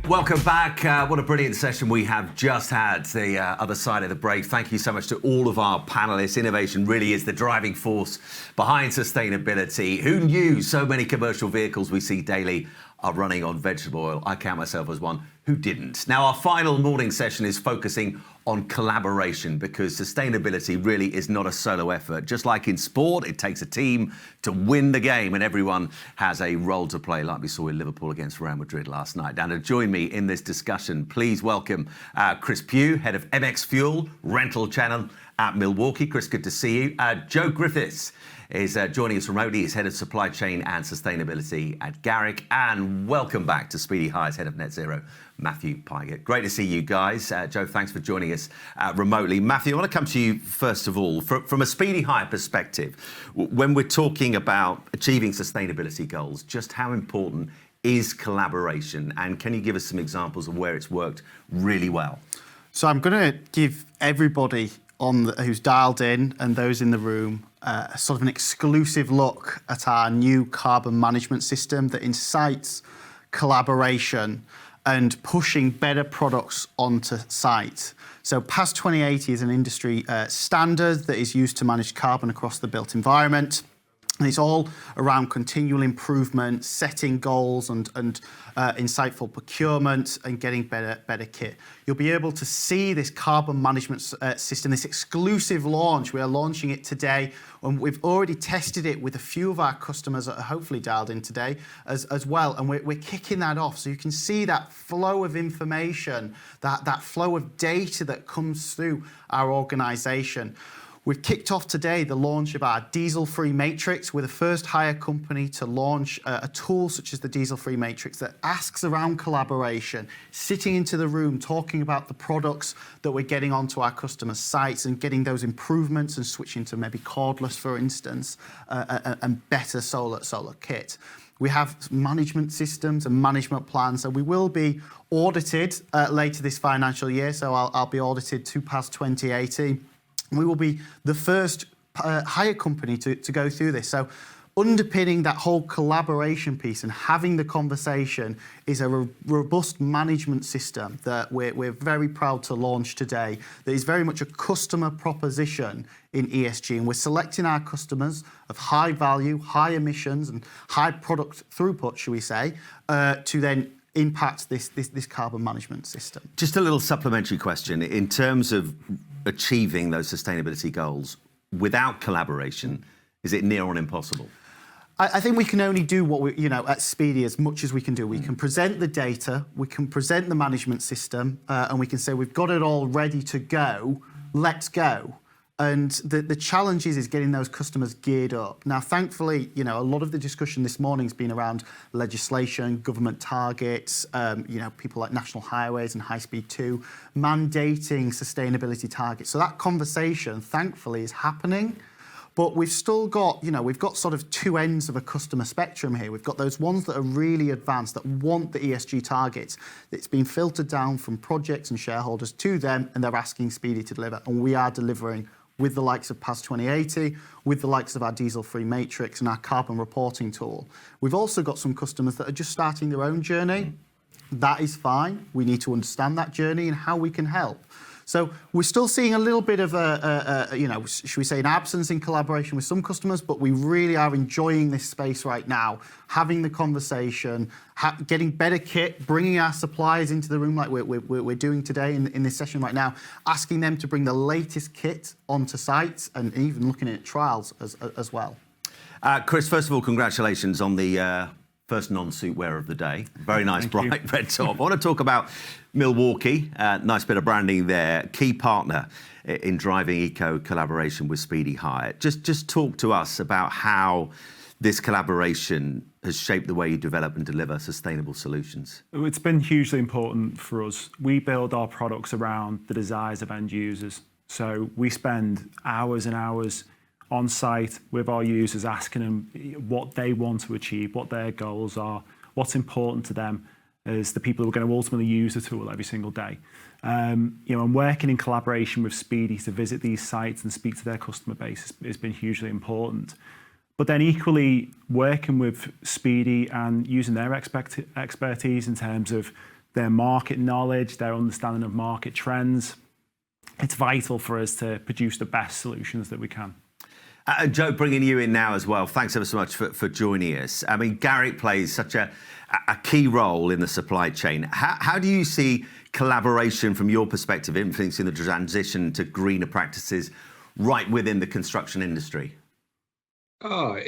Welcome back. What a brilliant session we have just had, the other side of the break. Thank you so much to all of our panellists. Innovation really is the driving force behind sustainability. Who knew so many commercial vehicles we see daily are running on vegetable oil? I count myself as one who didn't. Now, our final morning session is focusing on collaboration, because sustainability really is not a solo effort. Just like in sport, it takes a team to win the game, and everyone has a role to play, like we saw in Liverpool against Real Madrid last night. Now, to join me in this discussion, please welcome Chris Pugh, head of MX Fuel Rental Channel at Milwaukee. Chris, good to see you. Joe Griffiths is joining us remotely. He's head of supply chain and sustainability at Garrick. And welcome back to Speedy High's head of net zero, Matthew Pygott. Great to see you guys. Joe, thanks for joining us remotely. Matthew, I want to come to you first of all. From a Speedy High perspective, when we're talking about achieving sustainability goals, just how important is collaboration? And can you give us some examples of where it's worked really well? So I'm going to give everybody who's dialed in and those in the room sort of an exclusive look at our new carbon management system that incites collaboration and pushing better products onto site. So PAS 2080 is an industry standard that is used to manage carbon across the built environment. And it's all around continual improvement, setting goals and insightful procurement and getting better kit. You'll be able to see this carbon management system, this exclusive launch. We are launching it today, and we've already tested it with a few of our customers that are hopefully dialed in today as well. And we're kicking that off, so you can see that flow of information, that flow of data that comes through our organisation. We've kicked off today the launch of our diesel-free matrix. We're the first hire company to launch a tool such as the diesel-free matrix that asks around collaboration, sitting into the room, talking about the products that we're getting onto our customers' sites and getting those improvements and switching to maybe cordless, for instance, and better solar kit. We have management systems and management plans, so we will be audited later this financial year. So I'll be audited to PAS 2080. We will be the first hire company to go through this. So underpinning that whole collaboration piece and having the conversation is a robust management system that we're very proud to launch today, that is very much a customer proposition in ESG. And we're selecting our customers of high value, high emissions and high product throughput, shall we say, to then impact this carbon management system. Just a little supplementary question. In terms of achieving those sustainability goals, without collaboration, is it near on impossible? I think we can only do what we, at Speedy as much as we can do. We can present the data, we can present the management system, and we can say we've got it all ready to go, let's go. And the challenge is getting those customers geared up. Now, thankfully, a lot of the discussion this morning has been around legislation, government targets, people like National Highways and High Speed 2 mandating sustainability targets. So that conversation, thankfully, is happening. But we've still got, we've got sort of two ends of a customer spectrum here. We've got those ones that are really advanced, that want the ESG targets. It's been filtered down from projects and shareholders to them, and they're asking Speedy to deliver. And we are delivering with the likes of PAS 2080, with the likes of our diesel-free matrix and our carbon reporting tool. We've also got some customers that are just starting their own journey. That is fine. We need to understand that journey and how we can help. So we're still seeing a little bit of should we say, an absence in collaboration with some customers, but we really are enjoying this space right now, having the conversation, getting better kit, bringing our suppliers into the room like we're doing today in this session right now, asking them to bring the latest kit onto site and even looking at trials as well. Chris, first of all, congratulations on the first non-suit wearer of the day. Very nice, bright red top. I want to talk about Milwaukee. Nice bit of branding there. Key partner in driving eco collaboration with Speedy Hire. Just talk to us about how this collaboration has shaped the way you develop and deliver sustainable solutions. It's been hugely important for us. We build our products around the desires of end users. So we spend hours and hours on site with our users, asking them what they want to achieve, what their goals are, what's important to them as the people who are going to ultimately use the tool every single day. And working in collaboration with Speedy to visit these sites and speak to their customer base has been hugely important. But then equally working with Speedy and using their expertise in terms of their market knowledge, their understanding of market trends. It's vital for us to produce the best solutions that we can. Joe, bringing you in now as well. Thanks ever so much for joining us. I mean, Garrett plays such a key role in the supply chain. How do you see collaboration from your perspective influencing the transition to greener practices right within the construction industry? Oh,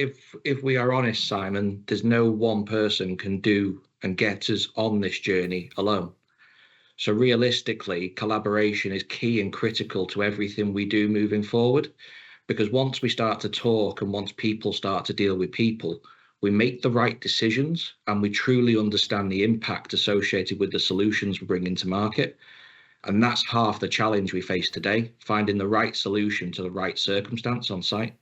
if we are honest, Simon, there's no one person can do and get us on this journey alone. So realistically, collaboration is key and critical to everything we do moving forward. Because once we start to talk and once people start to deal with people, we make the right decisions and we truly understand the impact associated with the solutions we're bringing to market. And that's half the challenge we face today, finding the right solution to the right circumstance on site.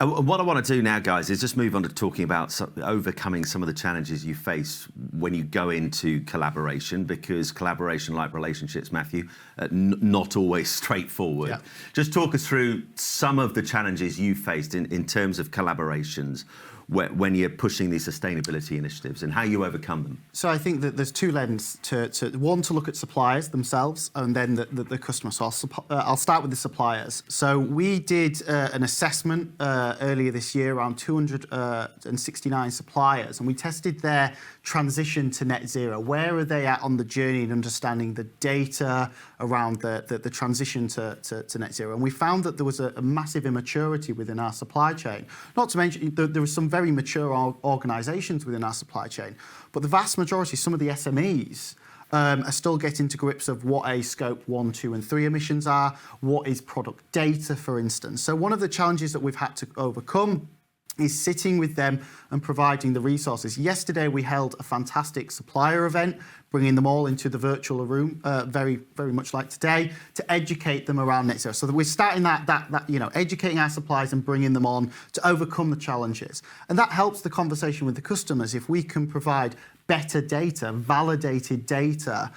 What I want to do now, guys, is just move on to talking about overcoming some of the challenges you face when you go into collaboration, because collaboration, like relationships, Matthew, not always straightforward. Yeah. Just talk us through some of the challenges you faced in terms of collaborations when you're pushing these sustainability initiatives and how you overcome them. So I think that there's two lenses to one, to look at suppliers themselves, and then the customer. So I'll start with the suppliers. So we did an assessment earlier this year around 269 suppliers, and we tested their transition to net zero. Where are they at on the journey in understanding the data around the transition to net zero? And we found that there was a massive immaturity within our supply chain. Not to mention, there were some very mature organisations within our supply chain, but the vast majority, some of the SMEs, are still getting to grips of what a scope 1, 2 and 3 emissions are, what is product data, for instance. So one of the challenges that we've had to overcome is sitting with them and providing the resources. Yesterday, we held a fantastic supplier event, bringing them all into the virtual room, very, very much like today, to educate them around net zero. So that we're starting educating our suppliers and bringing them on to overcome the challenges. And that helps the conversation with the customers if we can provide better data, validated data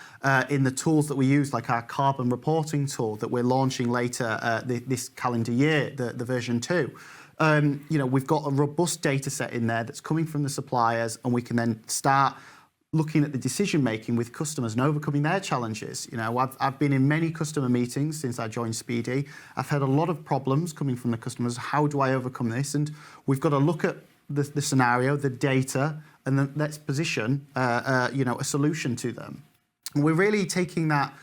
in the tools that we use, like our carbon reporting tool that we're launching later this calendar year, the version 2. We've got a robust data set in there that's coming from the suppliers, and we can then start looking at the decision making with customers and overcoming their challenges. I've been in many customer meetings since I joined Speedy. I've had a lot of problems coming from the customers. How do I overcome this? And we've got to look at the scenario, the data, and then let's position a solution to them. And we're really taking that.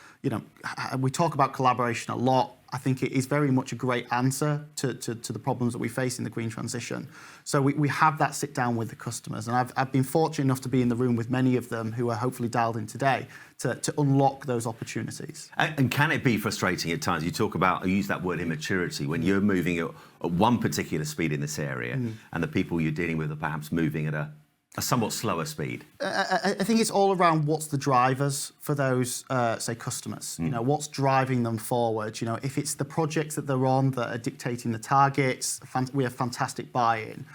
We talk about collaboration a lot. I think it is very much a great answer to the problems that we face in the green transition. So we have that sit down with the customers, and I've been fortunate enough to be in the room with many of them who are hopefully dialed in today to unlock those opportunities. And can it be frustrating at times? I use that word immaturity, when you're moving at one particular speed in this area and the people you're dealing with are perhaps moving at a somewhat slower speed. I think it's all around what's the drivers for those, say, customers. What's driving them forward. If it's the projects that they're on that are dictating the targets, we have fantastic buy-in.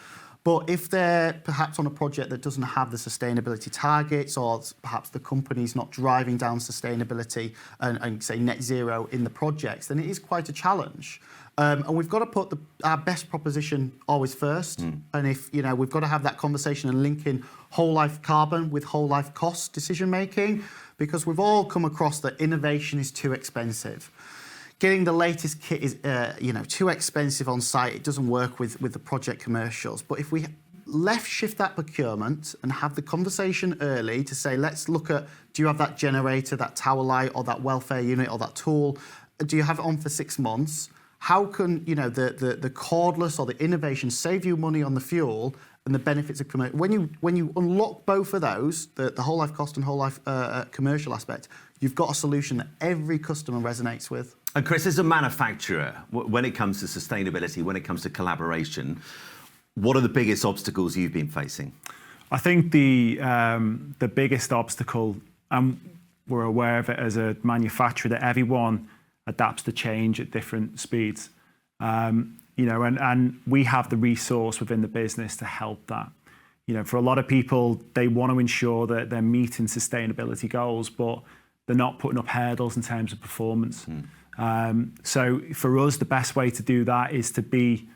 But if they're perhaps on a project that doesn't have the sustainability targets, or perhaps the company's not driving down sustainability and say net zero in the projects, then it is quite a challenge. And we've got to put our best proposition always first. And if we've got to have that conversation and link in whole life carbon with whole life cost decision making, because we've all come across that innovation is too expensive. Getting the latest kit is too expensive on site. It doesn't work with the project commercials. But if we shift that procurement and have the conversation early to say, let's look at, do you have that generator, that tower light, or that welfare unit, or that tool? Do you have it on for 6 months? How can the cordless or the innovation save you money on the fuel and the benefits of commercial? When you unlock both of those, the whole life cost and whole life commercial aspect, you've got a solution that every customer resonates with. And Chris, as a manufacturer, when it comes to sustainability, when it comes to collaboration, what are the biggest obstacles you've been facing? I think the biggest obstacle, and we're aware of it as a manufacturer, that everyone adapts to change at different speeds. And we have the resource within the business to help that. For a lot of people, they want to ensure that they're meeting sustainability goals, but they're not putting up hurdles in terms of performance. So for us, the best way to do that is to be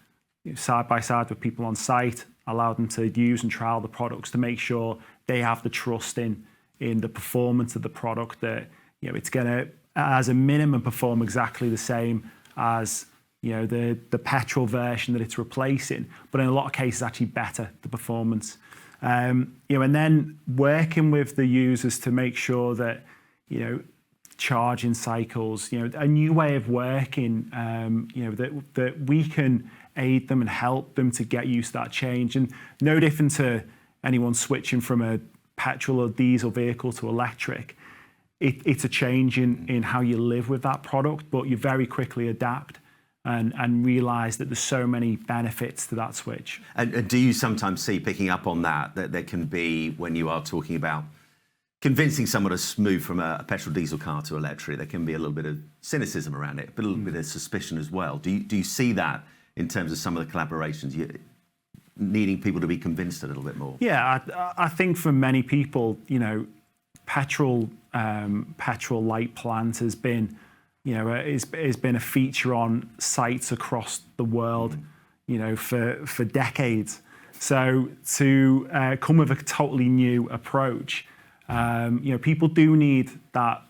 side by side with people on site, allow them to use and trial the products to make sure they have the trust in in the performance of the product that, it's going to, as a minimum, perform exactly the same as, the petrol version that it's replacing, but in a lot of cases actually better, the performance. And then working with the users to make sure that, charging cycles, a new way of working, that we can aid them and help them to get used to that change. And no different to anyone switching from a petrol or diesel vehicle to electric. It's a change in how you live with that product, but you very quickly adapt and realize that there's so many benefits to that switch. And do you sometimes see, picking up on that there can be, when you are talking about convincing someone to move from a petrol diesel car to electric, there can be a little bit of cynicism around it, but a little bit of suspicion as well. Do you see that in terms of some of the collaborations, needing people to be convinced a little bit more? Yeah, I think for many people, petrol light plant has been, has been a feature on sites across the world, for decades. So to come with a totally new approach, people do need that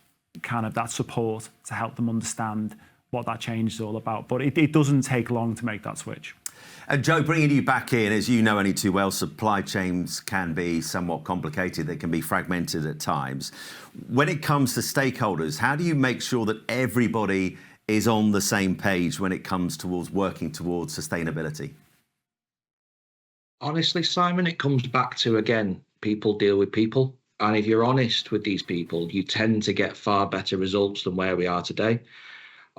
support to help them understand what that change is all about. But it doesn't take long to make that switch. And Joe, bringing you back in, as you know only too well, supply chains can be somewhat complicated. They can be fragmented at times. When it comes to stakeholders, how do you make sure that everybody is on the same page when it comes towards working towards sustainability? Honestly, Simon, it comes back to, again, people deal with people. And if you're honest with these people, you tend to get far better results than where we are today.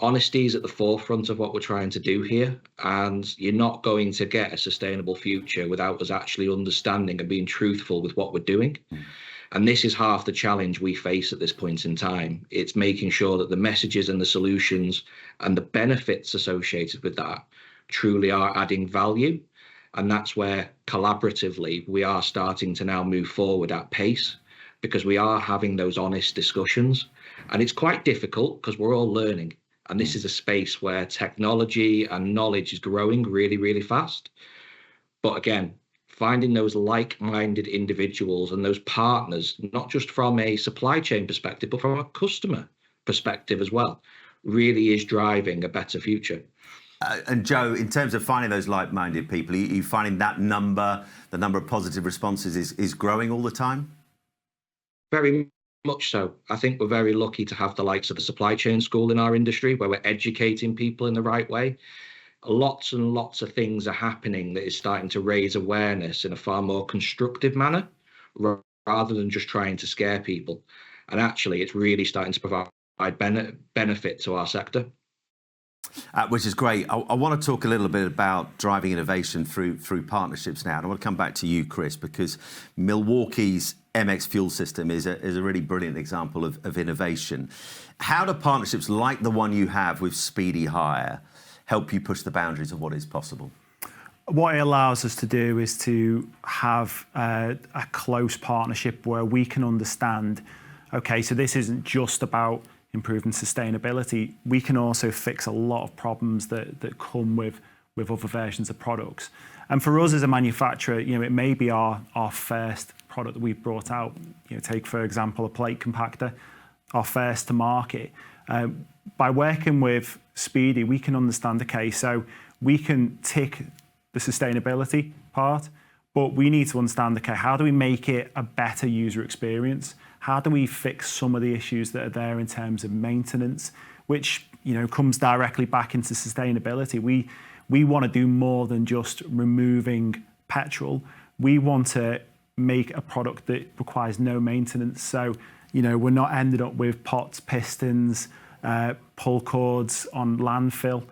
Honesty is at the forefront of what we're trying to do here, and you're not going to get a sustainable future without us actually understanding and being truthful with what we're doing. And this is half the challenge we face at this point in time. It's making sure that the messages and the solutions and the benefits associated with that truly are adding value. And that's where collaboratively we are starting to now move forward at pace, because we are having those honest discussions. And it's quite difficult because we're all learning. And this is a space where technology and knowledge is growing really, really fast. But again, finding those like-minded individuals and those partners, not just from a supply chain perspective, but from a customer perspective as well, really is driving a better future. And Joe, in terms of finding those like-minded people, are you finding that the number of positive responses is growing all the time? Very much so. I think we're very lucky to have the likes of the supply chain school in our industry, where we're educating people in the right way. Lots and lots of things are happening that is starting to raise awareness in a far more constructive manner, rather than just trying to scare people. And actually, it's really starting to provide benefit to our sector. Which is great. I want to talk a little bit about driving innovation through partnerships now. And I want to come back to you, Chris, because Milwaukee's MX fuel system is a really brilliant example of innovation. How do partnerships like the one you have with Speedy Hire help you push the boundaries of what is possible? What it allows us to do is to have a close partnership where we can understand, okay, so this isn't just about improving sustainability. We can also fix a lot of problems that come with other versions of products. And for us as a manufacturer, it may be our first product that we've brought out. Take, for example, a plate compactor, our first to market. By working with Speedy, we can understand, okay, so we can tick the sustainability part, but we need to understand, okay, how do we make it a better user experience? How do we fix some of the issues that are there in terms of maintenance, which comes directly back into sustainability? We want to do more than just removing petrol. We want to make a product that requires no maintenance. So, we're not ending up with pots, pistons, pull cords on landfill.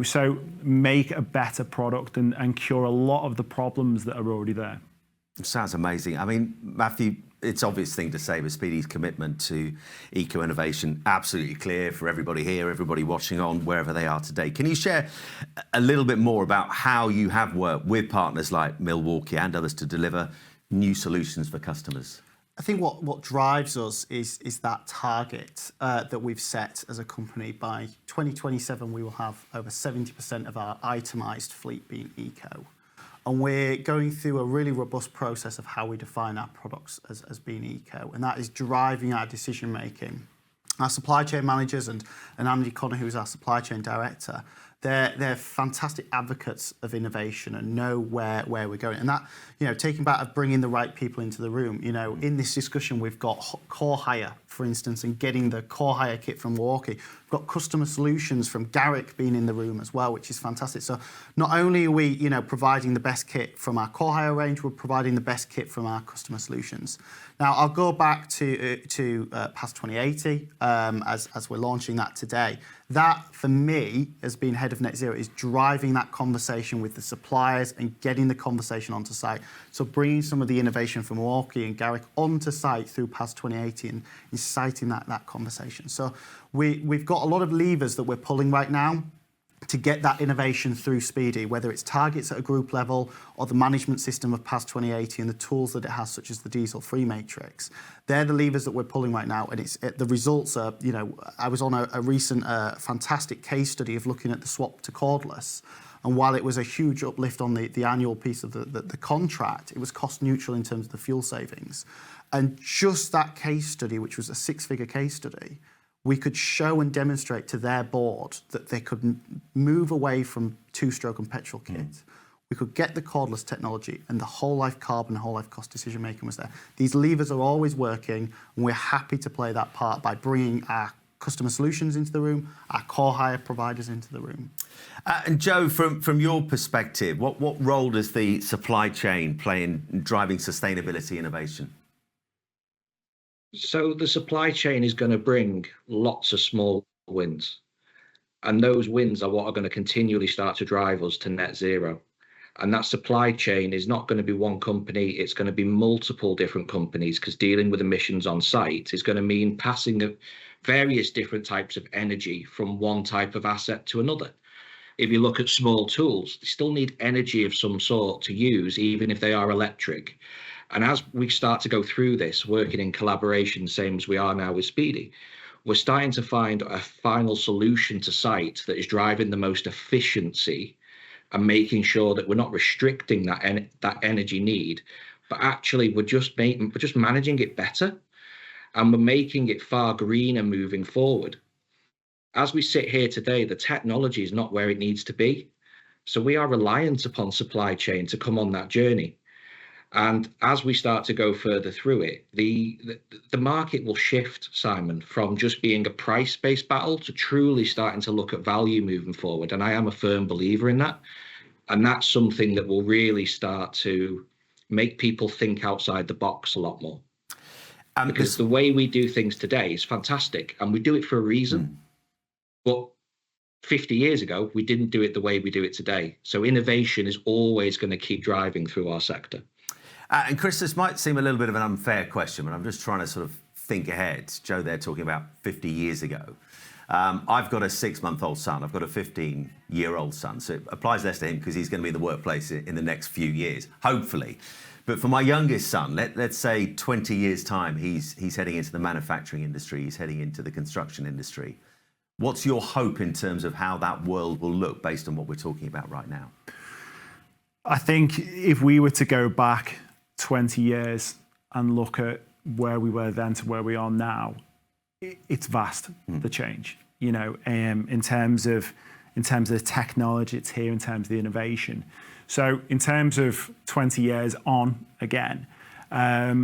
So make a better product and cure a lot of the problems that are already there. It sounds amazing. I mean, Matthew, it's obvious thing to say, but Speedy's commitment to eco-innovation, absolutely clear for everybody here, everybody watching on wherever they are today. Can you share a little bit more about how you have worked with partners like Milwaukee and others to deliver new solutions for customers? I think what drives us is that target that we've set as a company. By 2027, we will have over 70% of our itemised fleet being eco. And we're going through a really robust process of how we define our products as being eco, and that is driving our decision making. Our supply chain managers and Andy Connor, who's our supply chain director, they're fantastic advocates of innovation and know where we're going. And that, taking back of bringing the right people into the room, in this discussion, we've got core hire, for instance, and getting the core hire kit from Milwaukee. We've got customer solutions from Garrick being in the room as well, which is fantastic. So not only are we, providing the best kit from our core hire range, we're providing the best kit from our customer solutions. Now, I'll go back to PAS 2080 as we're launching that today. That, for me, as being head of Net Zero, is driving that conversation with the suppliers and getting the conversation onto site. So bringing some of the innovation from Milwaukee and Garrick onto site through PAS 2080 and inciting that conversation. So we've got a lot of levers that we're pulling right now to get that innovation through Speedy, whether it's targets at a group level or the management system of PAS 2080 and the tools that it has, such as the diesel-free matrix. They're the levers that we're pulling right now, and the results are, I was on a recent fantastic case study of looking at the swap to cordless, and while it was a huge uplift on the annual piece of the contract, it was cost neutral in terms of the fuel savings. And just that case study, which was a 6-figure case study, we could show and demonstrate to their board that they could move away from two-stroke and petrol kit. We could get the cordless technology, and the whole life carbon, whole life cost decision making was there. These levers are always working, and we're happy to play that part by bringing our customer solutions into the room, our core hire providers into the room. And Joe, from your perspective, what role does the supply chain play in driving sustainability innovation? So the supply chain is going to bring lots of small wins, and those wins are what are going to continually start to drive us to net zero. And that supply chain is not going to be one company, it's going to be multiple different companies, because dealing with emissions on site is going to mean passing various different types of energy from one type of asset to another. If you look at small tools, they still need energy of some sort to use, even if they are electric. And as we start to go through this, working in collaboration, same as we are now with Speedy, we're starting to find a final solution to site that is driving the most efficiency and making sure that we're not restricting that energy need, but actually we're just managing it better, and we're making it far greener moving forward. As we sit here today, the technology is not where it needs to be. So we are reliant upon supply chain to come on that journey. And as we start to go further through it, the market will shift, Simon, from just being a price-based battle to truly starting to look at value moving forward. And I am a firm believer in that. And that's something that will really start to make people think outside the box a lot more. Because the way we do things today is fantastic, and we do it for a reason. But 50 years ago, we didn't do it the way we do it today. So innovation is always going to keep driving through our sector. And Chris, this might seem a little bit of an unfair question, but I'm just trying to sort of think ahead. Joe, they're talking about 50 years ago. I've got a 6-month-old son. I've got a 15-year-old son. So it applies less to him because he's going to be in the workplace in the next few years, hopefully. But for my youngest son, let's say 20 years' time, he's heading into the manufacturing industry. He's heading into the construction industry. What's your hope in terms of how that world will look based on what we're talking about right now? I think if we were to go back 20 years and look at where we were then to where we are now, it's vast, the change, in terms of the technology it's here, in terms of the innovation. So in terms of 20 years on again, I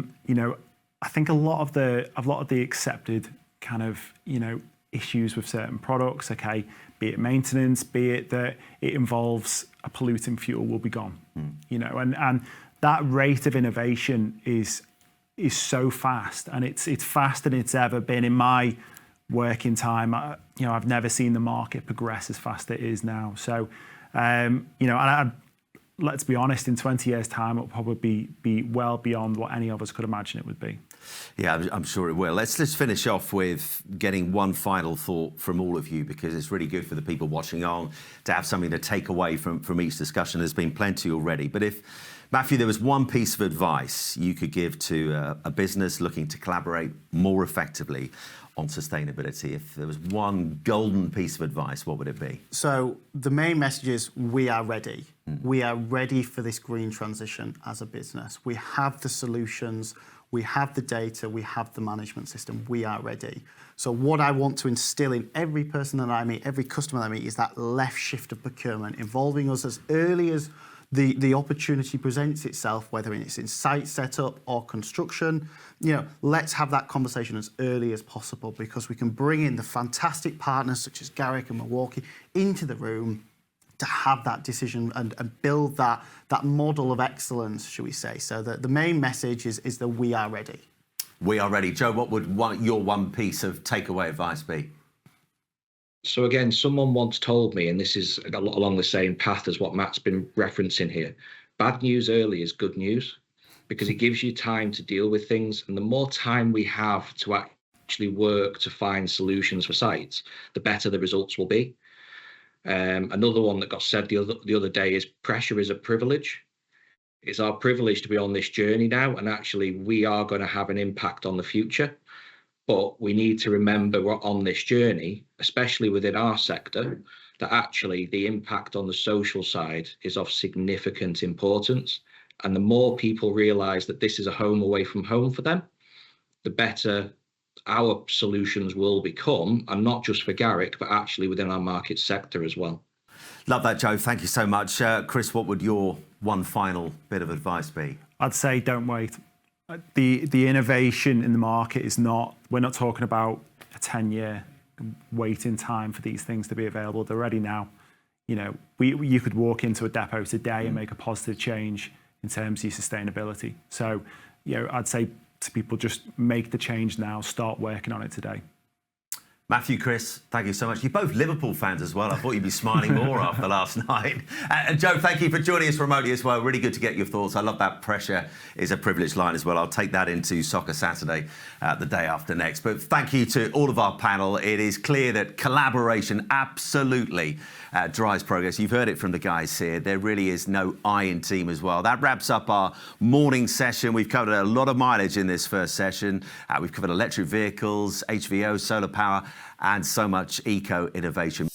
think a lot of the accepted kind of, issues with certain products, okay, be it maintenance, be it that it involves a polluting fuel, will be gone, and that rate of innovation is so fast, and it's faster than it's ever been in my working time. I've never seen the market progress as fast as it is now. So, let's be honest, in 20 years' time, it'll probably be well beyond what any of us could imagine it would be. Yeah, I'm sure it will. Let's finish off with getting one final thought from all of you, because it's really good for the people watching on to have something to take away from each discussion. There's been plenty already. But if, Matthew, there was one piece of advice you could give to a business looking to collaborate more effectively on sustainability? If there was one golden piece of advice, what would it be? So the main message is we are ready. We are ready for this green transition as a business. We have the solutions, we have the data, we have the management system. We are ready. So what I want to instill in every person that I meet, every customer that I meet, is that left shift of procurement, involving us as early as the opportunity presents itself, whether it's in site setup or construction. Let's have that conversation as early as possible, because we can bring in the fantastic partners such as Garrick and Milwaukee into the room to have that decision and build that model of excellence, shall we say. So the main message is that we are ready. We are ready. Joe, what would your one piece of takeaway advice be? So again, someone once told me, and this is along the same path as what Matt's been referencing here, bad news early is good news, because it gives you time to deal with things. And the more time we have to actually work to find solutions for sites, the better the results will be. Another one that got said the other day is pressure is a privilege. It's our privilege to be on this journey now, and actually we are going to have an impact on the future. But we need to remember we're on this journey, especially within our sector, that actually the impact on the social side is of significant importance. And the more people realise that this is a home away from home for them, the better our solutions will become, and not just for Garrick, but actually within our market sector as well. Love that, Joe. Thank you so much. Chris, what would your one final bit of advice be? I'd say don't wait. The innovation in the market is not, we're not talking about a 10-year waiting time for these things to be available. They're ready now. You could walk into a depot today and make a positive change in terms of your sustainability. So, I'd say to people, just make the change now, start working on it today. Matthew, Chris, thank you so much. You're both Liverpool fans as well. I thought you'd be smiling more after last night. And Joe, thank you for joining us remotely as well. Really good to get your thoughts. I love that pressure is a privileged line as well. I'll take that into Soccer Saturday, the day after next. But thank you to all of our panel. It is clear that collaboration absolutely drives progress. You've heard it from the guys here. There really is no I in team as well. That wraps up our morning session. We've covered a lot of mileage in this first session. We've covered electric vehicles, HVO, solar power, and so much eco-innovation.